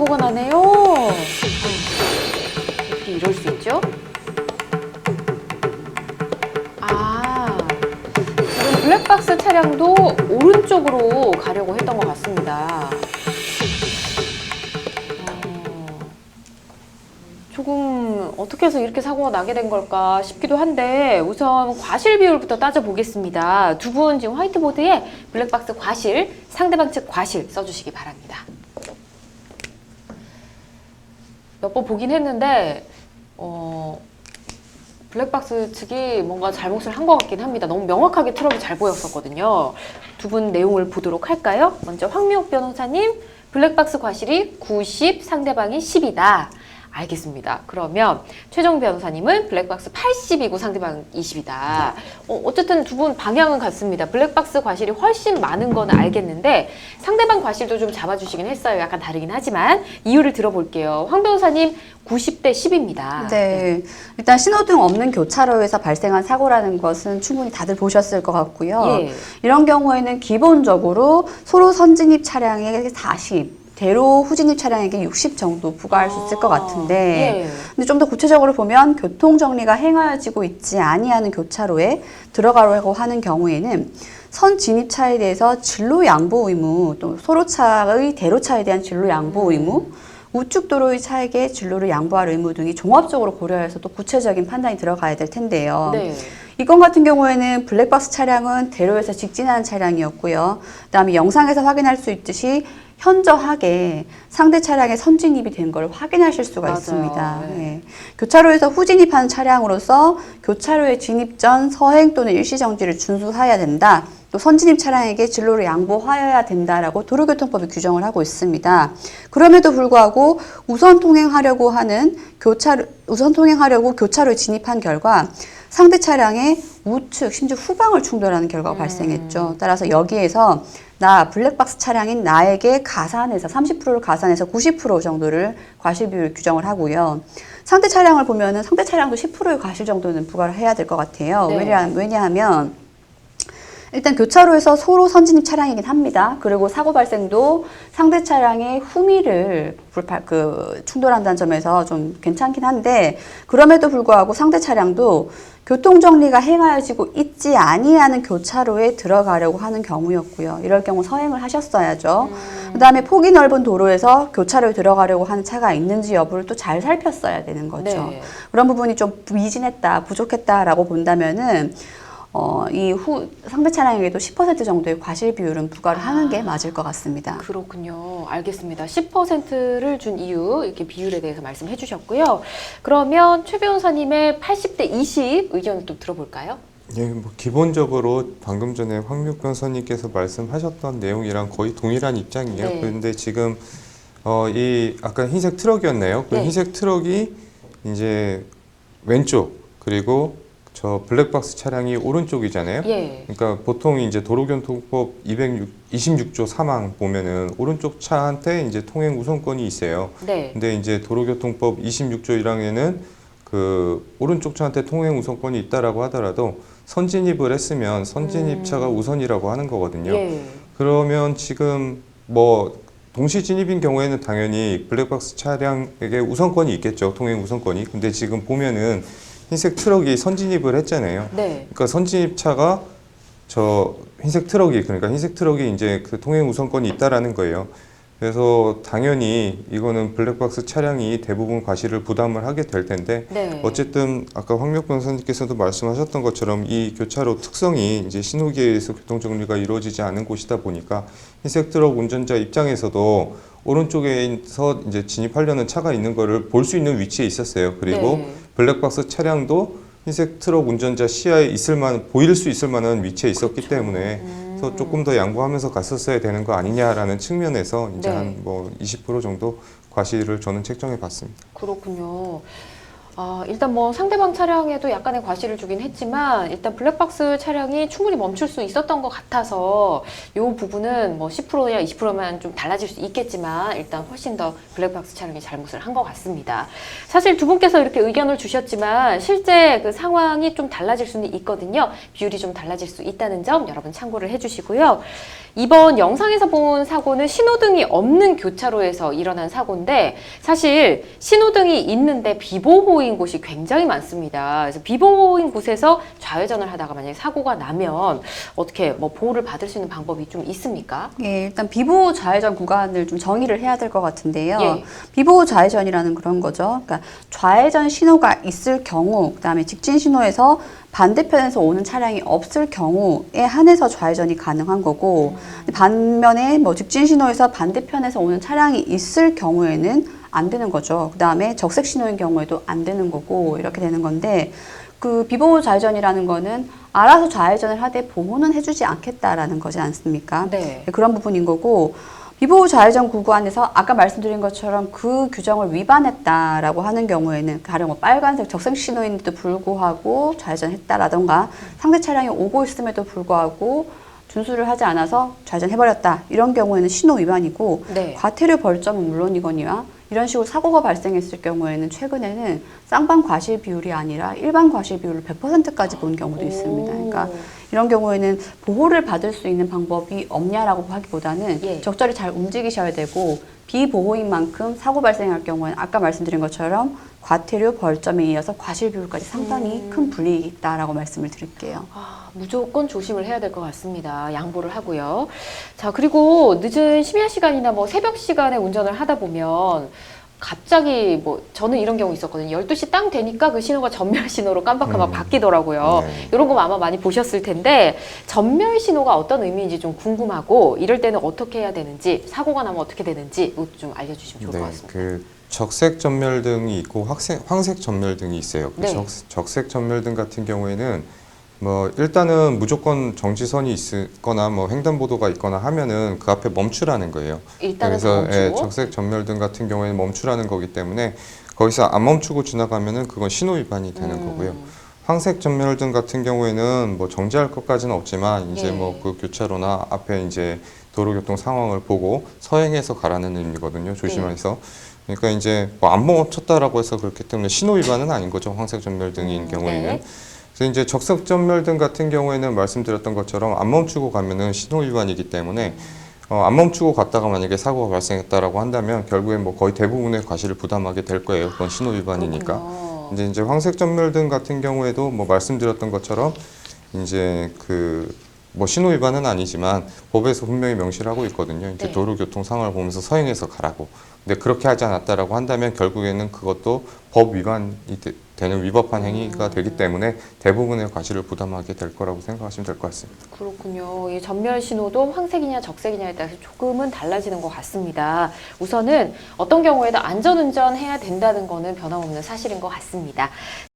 사고가 나네요. 어떻게 이럴 수 있죠? 지금 블랙박스 차량도 오른쪽으로 가려고 했던 것 같습니다. 조금 어떻게 해서 이렇게 사고가 나게 된 걸까 싶기도 한데 우선 과실 비율부터 따져보겠습니다. 두 분 지금 화이트보드에 블랙박스 과실, 상대방 측 과실 써주시기 바랍니다. 몇 번 보긴 했는데 블랙박스 측이 뭔가 잘못을 한 것 같긴 합니다. 너무 명확하게 트럭이 잘 보였었거든요. 두 분 내용을 보도록 할까요? 먼저 황미옥 변호사님, 블랙박스 과실이 90, 상대방이 10이다. 알겠습니다. 그러면 최종 변호사님은 블랙박스 80이고 상대방 20이다. 어쨌든 두 분 방향은 같습니다. 블랙박스 과실이 훨씬 많은 건 알겠는데 상대방 과실도 좀 잡아주시긴 했어요. 약간 다르긴 하지만 이유를 들어볼게요. 황 변호사님 90대 10입니다. 네, 일단 신호등 없는 교차로에서 발생한 사고라는 것은 충분히 다들 보셨을 것 같고요. 예. 이런 경우에는 기본적으로 소로 선진입 차량의 40, 대로 후진입 차량에게 60 정도 부과할 수 있을 것 같은데 예. 근데 좀 더 구체적으로 보면 교통정리가 행하여지고 있지 아니하는 교차로에 들어가려고 하는 경우에는 선 진입차에 대해서 진로 양보 의무, 또 소로차의 대로차에 대한 진로 양보 의무, 우측 도로의 차에게 진로를 양보할 의무 등이 종합적으로 고려해서 또 구체적인 판단이 들어가야 될 텐데요. 네. 이 건 같은 경우에는 블랙박스 차량은 대로에서 직진하는 차량이었고요. 그다음에 영상에서 확인할 수 있듯이 현저하게 상대 차량의 선진입이 된 걸 확인하실 수가 맞아요. 있습니다. 네. 예. 교차로에서 후진입하는 차량으로서 교차로에 진입 전 서행 또는 일시정지를 준수해야 된다. 또 선진입 차량에게 진로를 양보하여야 된다라고 도로교통법이 규정을 하고 있습니다. 그럼에도 불구하고 우선 통행하려고 교차로에 진입한 결과 상대 차량의 우측, 심지어 후방을 충돌하는 결과가 발생했죠. 따라서 여기에서 블랙박스 차량인 나에게 가산해서 30%를 가산해서 90% 정도를 과실 비율 규정을 하고요. 상대 차량을 보면은 상대 차량도 10%의 과실 정도는 부과를 해야 될 것 같아요. 네. 왜냐하면 일단 교차로에서 소로 선진입 차량이긴 합니다. 그리고 사고 발생도 상대 차량의 후미를 충돌한다는 점에서 좀 괜찮긴 한데 그럼에도 불구하고 상대 차량도 교통정리가 행하여지고 있지 아니하는 교차로에 들어가려고 하는 경우였고요. 이럴 경우 서행을 하셨어야죠. 그다음에 폭이 넓은 도로에서 교차로에 들어가려고 하는 차가 있는지 여부를 또 잘 살폈어야 되는 거죠. 네. 그런 부분이 좀 미진했다, 부족했다라고 본다면은 상대 차량에게도 10% 정도의 과실 비율은 부과를 하는 게 맞을 것 같습니다. 그렇군요. 알겠습니다. 10%를 준 이유, 이렇게 비율에 대해서 말씀해 주셨고요. 그러면 최 변호사님의 80대 20 의견을 또 들어볼까요? 예, 뭐 기본적으로 방금 전에 황미옥 변호사님께서 말씀하셨던 내용이랑 거의 동일한 입장이에요. 네. 그런데 지금 이 아까 흰색 트럭이었나요? 그 네. 흰색 트럭이 이제 왼쪽 그리고 저 블랙박스 차량이 오른쪽이잖아요. 예. 그러니까 보통 이제 도로교통법 26조 3항 보면은 오른쪽 차한테 이제 통행 우선권이 있어요. 네. 근데 이제 도로교통법 26조 1항에는 그 오른쪽 차한테 통행 우선권이 있다라고 하더라도 선진입을 했으면 선진입차가 우선이라고 하는 거거든요. 예. 그러면 지금 뭐 동시 진입인 경우에는 당연히 블랙박스 차량에게 우선권이 있겠죠. 통행 우선권이. 근데 지금 보면은 흰색 트럭이 선진입을 했잖아요. 네. 그러니까 선진입차가 흰색 트럭이 이제 그 통행 우선권이 있다라는 거예요. 그래서 당연히 이거는 블랙박스 차량이 대부분 과실을 부담을 하게 될 텐데 네. 어쨌든 아까 황미옥 변호사님께서도 말씀하셨던 것처럼 이 교차로 특성이 이제 신호기에 의해서 교통정리가 이루어지지 않은 곳이다 보니까 흰색 트럭 운전자 입장에서도 오른쪽에서 이제 진입하려는 차가 있는 거를 볼 수 있는 위치에 있었어요. 그리고 네. 블랙박스 차량도 흰색 트럭 운전자 시야에 보일 수 있을 만한 위치에 있었기 그렇죠. 때문에 그래서 조금 더 양보하면서 갔었어야 되는 거 아니냐라는 측면에서 이제 네. 한 뭐 20% 정도 과실을 저는 책정해 봤습니다. 그렇군요. 일단 뭐 상대방 차량에도 약간의 과실을 주긴 했지만 일단 블랙박스 차량이 충분히 멈출 수 있었던 것 같아서 이 부분은 뭐 10%야 20%만 좀 달라질 수 있겠지만 일단 훨씬 더 블랙박스 차량이 잘못을 한 것 같습니다. 사실 두 분께서 이렇게 의견을 주셨지만 실제 그 상황이 좀 달라질 수는 있거든요. 비율이 좀 달라질 수 있다는 점 여러분 참고를 해주시고요. 이번 영상에서 본 사고는 신호등이 없는 교차로에서 일어난 사고인데 사실 신호등이 있는데 비보호인 곳이 굉장히 많습니다. 그래서 비보호인 곳에서 좌회전을 하다가 만약에 사고가 나면 어떻게 뭐 보호를 받을 수 있는 방법이 좀 있습니까? 예, 일단 비보호 좌회전 구간을 좀 정의를 해야 될 것 같은데요. 예. 비보호 좌회전이라는 그런 거죠. 그러니까 좌회전 신호가 있을 경우, 그다음에 직진 신호에서 반대편에서 오는 차량이 없을 경우에 한해서 좌회전이 가능한 거고, 반면에 뭐 직진 신호에서 반대편에서 오는 차량이 있을 경우에는 안 되는 거죠. 그다음에 적색 신호인 경우에도 안 되는 거고 이렇게 되는 건데, 그 비보호 좌회전이라는 거는 알아서 좌회전을 하되 보호는 해주지 않겠다라는 거지 않습니까? 네. 그런 부분인 거고, 비보호 좌회전 구간에서 아까 말씀드린 것처럼 그 규정을 위반했다라고 하는 경우에는 가령 뭐 빨간색 적색 신호인데도 불구하고 좌회전했다라던가 상대 차량이 오고 있음에도 불구하고 준수를 하지 않아서 좌회전해버렸다, 이런 경우에는 신호 위반이고, 네. 과태료 벌점은 물론이거니와 이런 식으로 사고가 발생했을 경우에는 최근에는 쌍방 과실 비율이 아니라 일반 과실 비율을 100%까지 본 경우도 있습니다. 그러니까 이런 경우에는 보호를 받을 수 있는 방법이 없냐라고 하기보다는 예. 적절히 잘 움직이셔야 되고, 비보호인 만큼 사고 발생할 경우에는 아까 말씀드린 것처럼 과태료 벌점에 이어서 과실 비율까지 상당히 큰 불이익이 있다라고 말씀을 드릴게요. 무조건 조심을 해야 될 것 같습니다. 양보를 하고요. 자, 그리고 늦은 심야 시간이나 뭐 새벽 시간에 운전을 하다 보면 갑자기 뭐 저는 이런 경우 있었거든요. 12시 땅 되니까 그 신호가 전멸 신호로 깜빡깜빡 바뀌더라고요. 네. 이런 거 아마 많이 보셨을 텐데 전멸 신호가 어떤 의미인지 좀 궁금하고 이럴 때는 어떻게 해야 되는지, 사고가 나면 어떻게 되는지 이것도 좀 알려주시면 좋을 것 같습니다. 그 적색 전멸등이 있고 황색 전멸등이 있어요. 그 네. 적색 전멸등 같은 경우에는 뭐 일단은 무조건 정지선이 있거나 뭐 횡단보도가 있거나 하면은 그 앞에 멈추라는 거예요. 일단은 그래서 멈추고. 적색 전멸등 같은 경우에는 멈추라는 거기 때문에 거기서 안 멈추고 지나가면은 그건 신호 위반이 되는 거고요. 황색 전멸등 같은 경우에는 뭐 정지할 것까지는 없지만 이제 예. 뭐 그 교차로나 앞에 이제 도로교통 상황을 보고 서행해서 가라는 의미거든요. 조심해서. 그러니까 이제 뭐 안 멈췄다라고 해서 그렇기 때문에 신호 위반은 아닌 거죠. 황색 전멸등인 경우에는. 네. 그래서 이제 적색 전멸등 같은 경우에는 말씀드렸던 것처럼 안 멈추고 가면은 신호 위반이기 때문에 안 멈추고 갔다가 만약에 사고가 발생했다라고 한다면 결국엔 뭐 거의 대부분의 과실을 부담하게 될 거예요. 그건 신호 위반이니까. 그렇군요. 이제 황색 전멸등 같은 경우에도 뭐 말씀드렸던 것처럼 이제 그 뭐 신호 위반은 아니지만 법에서 분명히 명시를 하고 있거든요. 이제 네. 도로교통 상황을 보면서 서행해서 가라고. 근데 그렇게 하지 않았다라고 한다면 결국에는 그것도 법 위반이 되는 위법한 행위가 되기 때문에 대부분의 과실을 부담하게 될 거라고 생각하시면 될 것 같습니다. 그렇군요. 이 전멸 신호도 황색이냐 적색이냐에 따라서 조금은 달라지는 것 같습니다. 우선은 어떤 경우에도 안전운전 해야 된다는 거는 변함없는 사실인 것 같습니다.